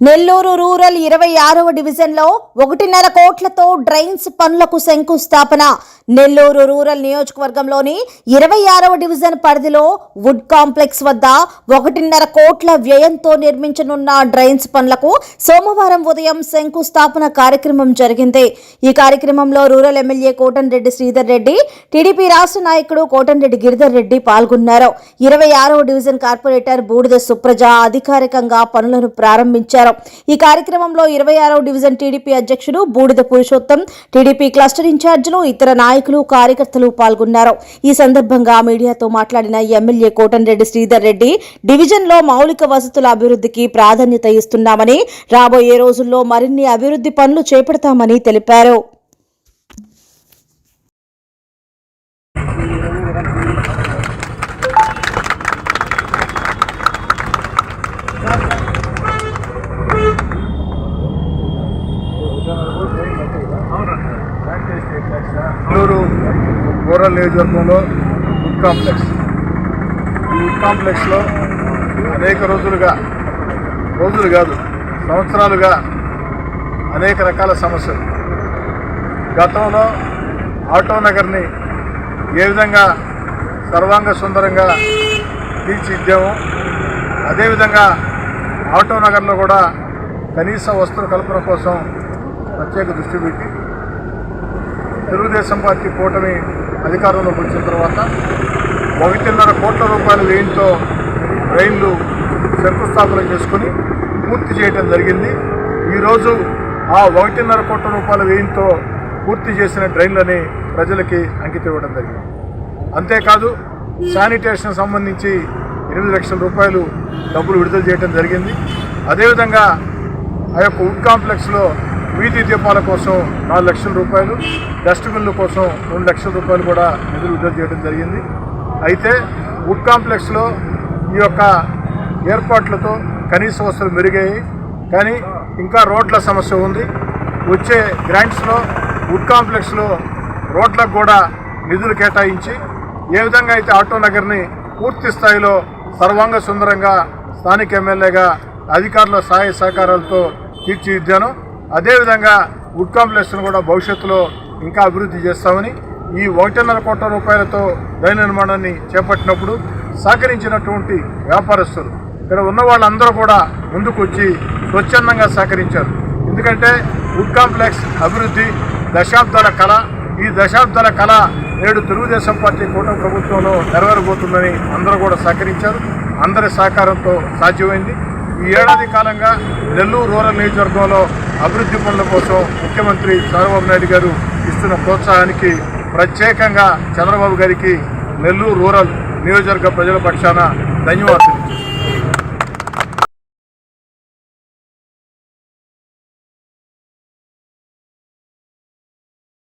Nellore rural 26వ డివిజన్లో 1.5 కోట్లతో drains పనులకు శంకుస్థాపన. నెల్లూరు రూరల్ నియోజకవర్గంలోని 26వ డివిజన్ పరిధిలో వుడ్ కాంప్లెక్స్ వద్ద 1.5 కోట్ల వ్యయంతో నిర్మించనున్న డ్రైన్స్ పనులకు సోమవారం ఉదయం శంకుస్థాపన కార్యక్రమం జరిగింది. ఈ కార్యక్రమంలో rural MLA Kotamreddy Sridhar Reddy, TDP రాష్ట్ర నాయకుడు కోటంరెడ్డి గిరిధర్ రెడ్డి పాల్గొన్నారు. 26వ డివిజన్ కార్పొరేటర్ బూడిద సుప్రజ అధికారికంగా పనులను ప్రారంభించారు. ఈ కార్యక్రమంలో 26వ డివిజన్ టీడీపీ అధ్యక్షుడు బూడిద పురుషోత్తం, టీడీపీ క్లస్టర్ ఇన్ఛార్జీలు, ఇతర నాయకులు, కార్యకర్తలు పాల్గొన్నారు. ఈ సందర్భంగా మీడియాతో మాట్లాడిన ఎమ్మెల్యే కోటంరెడ్డి శ్రీధర్ రెడ్డి, డివిజన్లో మౌలిక వసతుల అభివృద్ధికి ప్రాధాన్యత ఇస్తున్నామని, రాబోయే రోజుల్లో మరిన్ని అభివృద్ధి పనులు చేపడతామని తెలిపారు. నెల్లూరు రూరల్ నియోజకవర్గంలో వుడ్ కాంప్లెక్స్. ఈ వుడ్ కాంప్లెక్స్లో అనేక రోజులు కాదు సంవత్సరాలుగా అనేక రకాల సమస్యలు. గతంలో ఆటో నగర్ని ఏ విధంగా సర్వాంగ సుందరంగా తీర్చిదిద్దాము, అదేవిధంగా ఆటో నగర్లో కూడా కనీస వస్తువుల కల్పన కోసం ప్రత్యేక దృష్టి పెట్టి తెలుగుదేశం పార్టీ కూటమి అధికారంలోకి వచ్చిన తర్వాత 1.5 కోట్ల రూపాయల వ్యయంతో రైళ్లు శంకుస్థాపన చేసుకుని పూర్తి చేయడం జరిగింది. ఈరోజు ఆ 1.5 కోట్ల రూపాయల వ్యయంతో పూర్తి చేసిన డ్రైన్లని ప్రజలకి అంకితం ఇవ్వడం జరిగింది. అంతేకాదు శానిటేషన్ సంబంధించి 8 లక్షల రూపాయలు డబ్బులు విడుదల చేయడం జరిగింది. అదేవిధంగా ఆ యొక్క వుడ్ కాంప్లెక్స్లో వీధి దీపాల కోసం 4 లక్షల రూపాయలు, డస్ట్బిన్ల కోసం 2 లక్షల రూపాయలు కూడా నిధులు విడుదల చేయడం జరిగింది. అయితే వుడ్ కాంప్లెక్స్లో ఈ యొక్క ఏర్పాట్లతో కనీస వసతులు మెరుగయ్యాయి, కానీ ఇంకా రోడ్ల సమస్య ఉంది. వచ్చే గ్రాంట్స్లో వుడ్ కాంప్లెక్స్లో రోడ్లకు కూడా నిధులు కేటాయించి ఏ విధంగా అయితే ఆటో నగర్ని పూర్తి స్థాయిలో సర్వాంగ సుందరంగా స్థానిక ఎమ్మెల్యేగా అధికారుల సహాయ సహకారాలతో తీర్చిదిద్దాను, అదేవిధంగా వుడ్ కాంప్లెక్స్ను కూడా భవిష్యత్తులో ఇంకా అభివృద్ధి చేస్తామని, ఈ 1.5 కోట్ల రూపాయలతో రైలు నిర్మాణాన్ని చేపట్టినప్పుడు సహకరించినటువంటి వ్యాపారస్తులు, ఇక్కడ ఉన్న వాళ్ళందరూ కూడా ముందుకు వచ్చి స్వచ్ఛందంగా సహకరించారు. ఎందుకంటే వుడ్ కాంప్లెక్స్ అభివృద్ధి దశాబ్దాల కళ. ఈ దశాబ్దాల కళ నేడు తెలుగుదేశం పార్టీ కూటమి ప్రభుత్వంలో నెరవేరబోతుందని అందరూ కూడా సహకరించారు. అందరి సహకారంతో సాధ్యమైంది. ఈ ఏడాది కాలంగా నెల్లూరు రూరల్ నియోజకవర్గంలో అభివృద్ధి పనుల కోసం ముఖ్యమంత్రి చంద్రబాబు నాయుడు గారు ఇస్తున్న ప్రోత్సాహానికి ప్రత్యేకంగా చంద్రబాబు గారికి నెల్లూరు రూరల్ నియోజకవర్గ ప్రజల పక్షాన ధన్యవాదాలు.